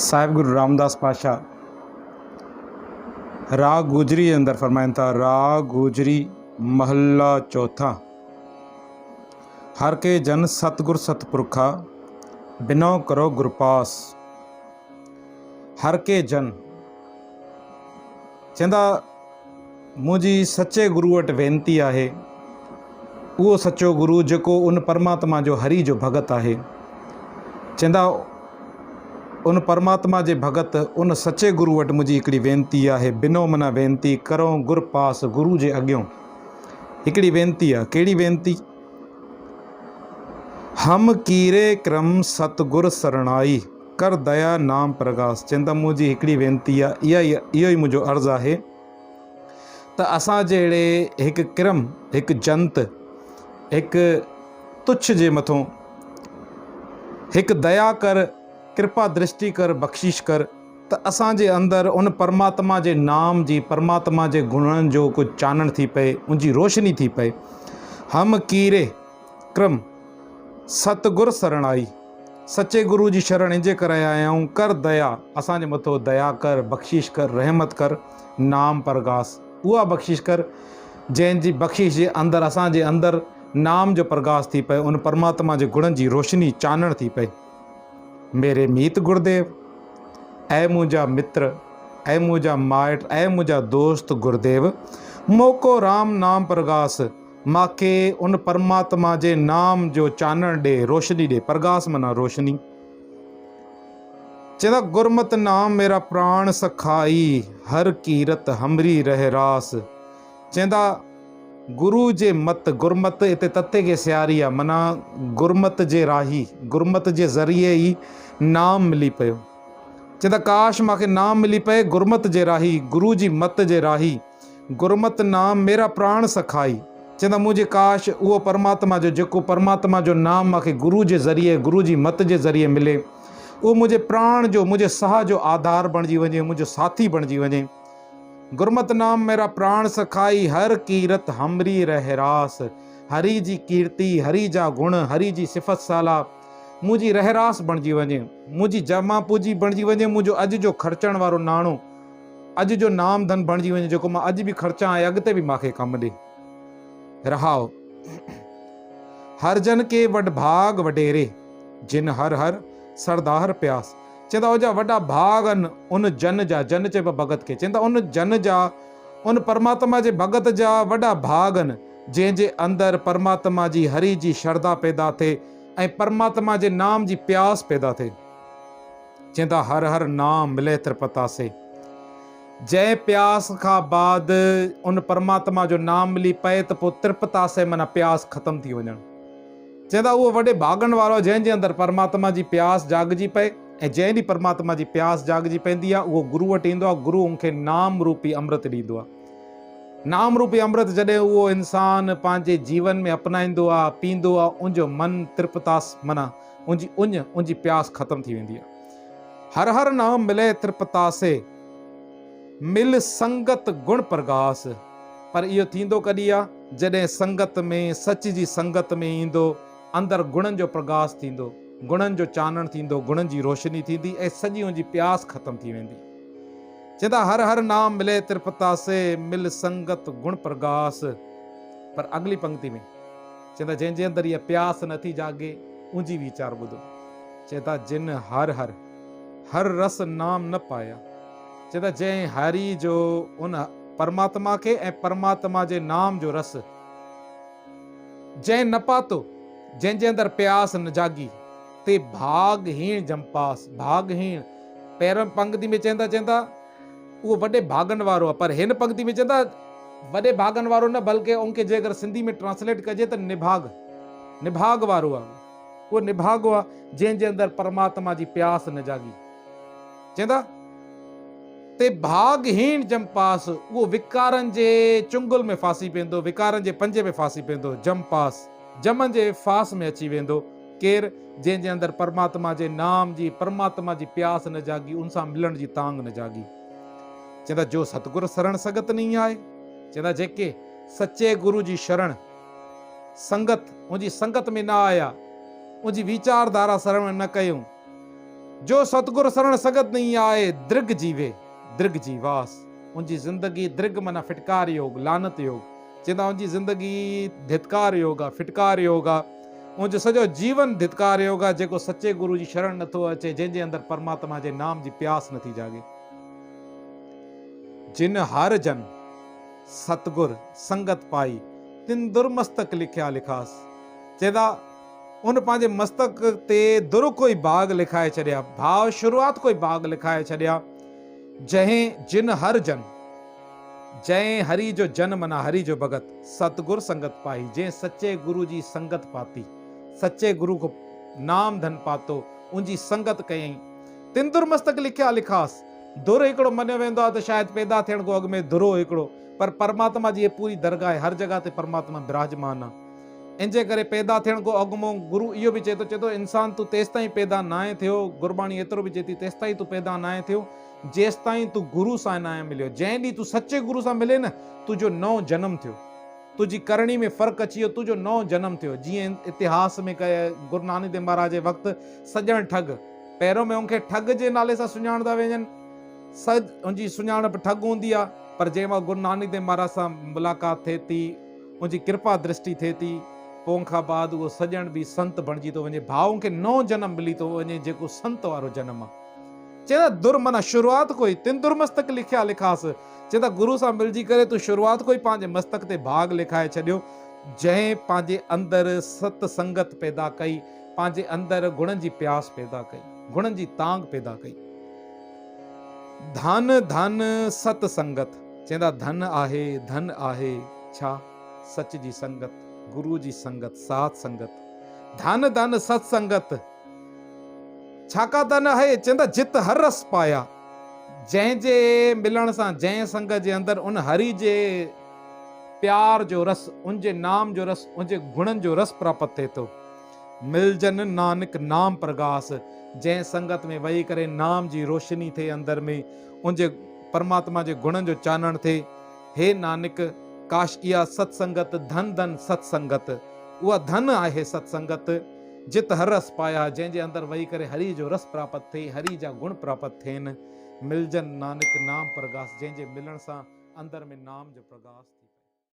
साहिब गुरु रामदास पातशाह राग गुजरी के अंदर फरमाइन था, राग गुजरी महला चौथा। हर के जन सतगुर सतपुरखा बिनो करो गुरपास। हर के जन चंदा मुझी सच्चे गुरु वटि वेनती आहे। उहो सच्चो गुरु जेको उन परमात्मा जो हरि जो भगत आहे। चंदा उन परमात्मा जे भगत उन सच्चे गुरु वटि मुझी हिकिड़ी वेनती आहे। बिनो मना वेनती करो गुर पास। गुरु जे अॻियों हिकिड़ी वेनती आहे। कहिड़ी वेनती? हम कीरे क्रम सतगुर शरणाई कर दया नाम प्रगास। चंदा मुझी हिकिड़ी वेनती आहे। इहो ई मुंहिंजो अर्ज़ु आहे त असां जहिड़े हिकु क्रम, हिकु जंत, हिकु तुच्छ जे मथों हिकु दया कर, कृपा दृष्टि कर, बख़्शिश कर त असांजे अंदरि उन परमात्मा जे नाम जी, परमात्मा जे गुणनि जो कुझु चानण थी पए, उनजी रोशनी थी पए। हम कीरे क्रम सतगुर शरणाई। सच्चे गुरु जी शरण इंजे करे आया आहियूं। कर दया, असांजे मथो दया कर, बख़्शिश कर, रहमत कर, नाम प्रगास। उहा बख़्शिश कर जंहिंजी बख़्शिश जे अंदरि असांजे अंदरि नाम जो प्रगास थी पए, उन परमात्मा जे गुणनि जी रोशनी चानण थी पए। मेरे मीत गुरुदेव, ऐ मुंहिंजा मित्र, ऐ मुंहिंजा माइट, ऐ मुंहिंजा दोस्त गुरुदेव, मोको राम नाम प्रगास। मांखे उन परमात्मा जे नाम जो चानण ॾे, रोशनी ॾे। प्रगास माना रोशनी। चंदा गुरमत नाम मेरा प्राण सखाई हर कीरत हमरी रह रास। चंदा गुरु जे मत, गुरमत हिते तते खे सियारी आहे, माना गुरमत जे राही, गुरमत जे ज़रिए ई नाम मिली पियो। चंदा काश मूंखे नाम मिली पए गुरमत जे राही, गुरु जी मत जे राही। गुरमत नाम मेरा प्राण सखाई। चंदा मुझे काश उहो परमात्मा जो, जेको परमात्मा जो नाम मूंखे गुरु जे ज़रिए, गुरु जी मत जे ज़रिए मिले, उहो मुंहिंजे प्राण जो, मुंहिंजे साह जो आधार बणिजी वञे, मुंहिंजो साथी बणिजी वञे। गुरमत नाम मेरा प्राण सखाई हर कीरत हमरी रहरास। हरि जी कीर्ति, हरि जा गुण, हरि जी सिफ़त साला मुंहिंजी रहरास बणिजी वञे, मुंहिंजी जमा पूंजी बणिजी वञे, मुंहिंजो अॼु जो ख़र्चण वारो नाणो, अॼु जो नाम धन बणिजी वञे, जेको मां अॼु बि ख़र्चा ऐं अॻिते बि मूंखे कमु ॾे। रहाओ हर जन के वॾ भाग वॾेरे जिन हर हर सरदार प्यास। चवंदा उहो जा वॾा भाग आहिनि उन जन जा, जन चइबो भगत खे। चवंदा उन जन जा, उन परमात्मा जे भगत जा वॾा भाग आहिनि जंहिंजे अंदरि परमात्मा जी हरि जी श्रद्धा पैदा थिए ऐं परमात्मा जे नाम जी प्यास पैदा थिए। चवंदा हर हर नाम मिले त्रिपतासे। जंहिं प्यास खां बाद उन परमात्मा जो नाम मिली पए त पोइ त्रिपतासे माना प्यास ख़तमु थी वञणु। चवंदा उहो वॾे भागनि वारो जंहिंजे अंदरि परमात्मा जी प्यास जाॻिजी पए, ऐं जंहिं ॾींहुं परमात्मा जी प्यास जाॻिजी पवंदी आहे उहो गुरू वटि ईंदो आहे। गुरू उनखे नाम रूपी अमृत ॾींदो आहे। नाम रूपी अमृत जॾहिं उहो इंसान पंहिंजे जीवन में अपनाईंदो आहे, पींदो आहे, उनजो मन त्रिपतास माना उनजी प्यास ख़तमु थी वेंदी आहे। हर हर नाम मिले त्रिपतासे मिल संगत गुण प्रगास। पर इहो थींदो कॾहिं आहे? जॾहिं संगत में, सच जी संगत में ईंदो, अंदरि गुणनि जो प्रगास थींदो, गुणनि जो चानण थींदो, गुणनि जी रोशनी थींदी ऐं सॼी उनजी प्यास ख़तमु थी वेंदी। चवंदा हर हर नाम मिले त्रिपतासे मिल संगत गुण प्रगास। पर अगली पंक्ति में चवंदा जंहिंजे अंदरि इहा प्यास नथी जागे, उनजी वीचार ॿुधो। चवंदा जिन हर हर हर रस नाम न पाया। चवंदा जंहिं हरि जो, उन परमात्मा खे ऐं परमात्मा जे नाम जो रस जंहिं न पातो, जंहिंजे अंदरि प्यास न जागी, ते भागहीण जंपास। भागहीण पहिरियों पंक्ति में चवंदा उहो वॾे भागनि वारो आहे, पर हिन पंक्ति में चवंदा वॾे भागनि वारो न, बल्कि उनखे जे अगरि सिंधी में ट्रांसलेट कजे त निभाग वारो आहे। उहो निभाग आहे जंहिंजे अंदरि परमात्मा जी प्यास न जागी। चवंदा ते भागहीण जंपास। उहो विकारनि जे चुंगल में फासी पवंदो, विकारनि जे पंजे में फासी पवंदो। जंपास जमन जे फास में अची वेंदो। केरु? जंहिंजे अंदरि परमात्मा जे नाम जी, परमात्मा जी प्यास न जागी, उन सां मिलण जी तांग न जागी। चवंदा जो सतगुरु शरण संगत नहीं आहे। चवंदा जेके सच्चे गुरु जी शरण संगत, उनजी संगत में न आया, उनजी वीचारधारा शरण न कयूं, जो सतगुर शरण सगत नहीं आए दृग जीवे दृग जीवास। उनकी जिंदगी दृग माना फिटकार योग लानत योग, चवंदा उनकी जिंदगी धित्कार योग आहे, फिटकार योग आहे। उनजो सॼो जीवन धित्कार योग आहे जेको सच्चे गुरु जी शरण नथो अचे, जंहिंजे अंदर परमात्मा जे नाम जी प्यास नथी जागे। जिन हर जन सतगुर संगत पाई तिन दुर्मस्तक लिखिया लिखास। चवंदा उन पंहिंजे मस्तक ते दुर कोई बाग लिखाए छॾिया, भाव शुरूआत कोई बाग लिखाए छॾिया। जंहिं जिन हर जन, जंहिं हरि जो जन मना हरि जो भगत, सतगुर संगत पाई, जंहिं सच्चे गुरु जी संगत पाती, सच्चे गुरु को नाम धन पातो, उनजी संगत कयई। तिन दुर्मस्तक लिखिया लिखास। दुर हिकिड़ो मञियो वेंदो आहे त शायदि पैदा थियण खां अॻु में दुरो हिकिड़ो, पर परमात्मा जी पूरी दरगाह आहे, हर जगह ते परमात्मा विराजमान आहे। इंजे करे पैदा थियण खां अॻु में गुरु इहो बि चए थो इंसान तूं तेसि ताईं पैदा न आहे थियो, गुरबाणी एतिरो बि चए थी तेसि ताईं तूं पैदा न आहे थियो जेसि ताईं तूं गुरु सां न आहे मिलियो। जंहिं ॾींहुं तूं सचे गुरु सां मिले न, तुंहिंजो नओं जनम थियो, तुंहिंजी करणी में फ़र्क़ु अची वियो, तुंहिंजो नओं जनम थियो। जीअं इतिहास में गुरु नानक देव महाराज जे वक़्तु सॼण ठग, पहिरियों में उनखे ठग जे नाले सां सुञाणंदा वञनि, उनजी सुञाणप ठग हूंदी आहे, पर जंहिं महिल गुरु नानक देव महाराज सां मुलाक़ात थिए थी, उनजी कृपा दृष्टि थिए थी, पोइ खां बाद उहो सॼण बि संत बणिजी थो वञे, भाउ खे नओं जनम मिली थो वञे जेको संत वारो जनम आहे। चवंदा दुर माना शुरूआत कोई तिन दुर्मस्तक लिखिया लिखास। चवंदा गुरु सां मिलजी करे तूं शुरूआत कोई पंहिंजे मस्तक ते भाग लिखाए छॾियो, जंहिं पंहिंजे अंदरि सत संगत पैदा कई, पंहिंजे अंदरि गुणनि जी प्यास पैदा कई, गुणनि जी तांग पैदा कई। धन धन सत संगत। चवंदा धन आहे छा? सच जी संगत, गुरु जी संगत, साथ संगत। धन धन सत संगत छाका धन आहे? चवंदा जित हर रस पाया। जंहिंजे मिलण सां, जंहिं संगत जे अंदरि उन हरि जे प्यार जो रस, उनजे नाम जो रस, उनजे गुणनि जो रस प्राप्त थिए थो। मिलजन नानक नाम प्रगास। जंहिं संगत में वेही करे नाम जी रोशनी थिए अंदरि में, उनजे परमात्मा जे गुणनि जो चानण थिए। हे नानक काश इहा सत्संगत धन धन सत्संगत, उहा धन आहे सत्संगत। जित हर रस पाया, जंहिंजे अंदरि वेही करे हरि जो रस प्राप्त थिए, हरि जा गुण प्राप्त थियनि। मिलजन नानक नाम प्रगास, जंहिंजे मिलण सां अंदरि में नाम जो प्रगास।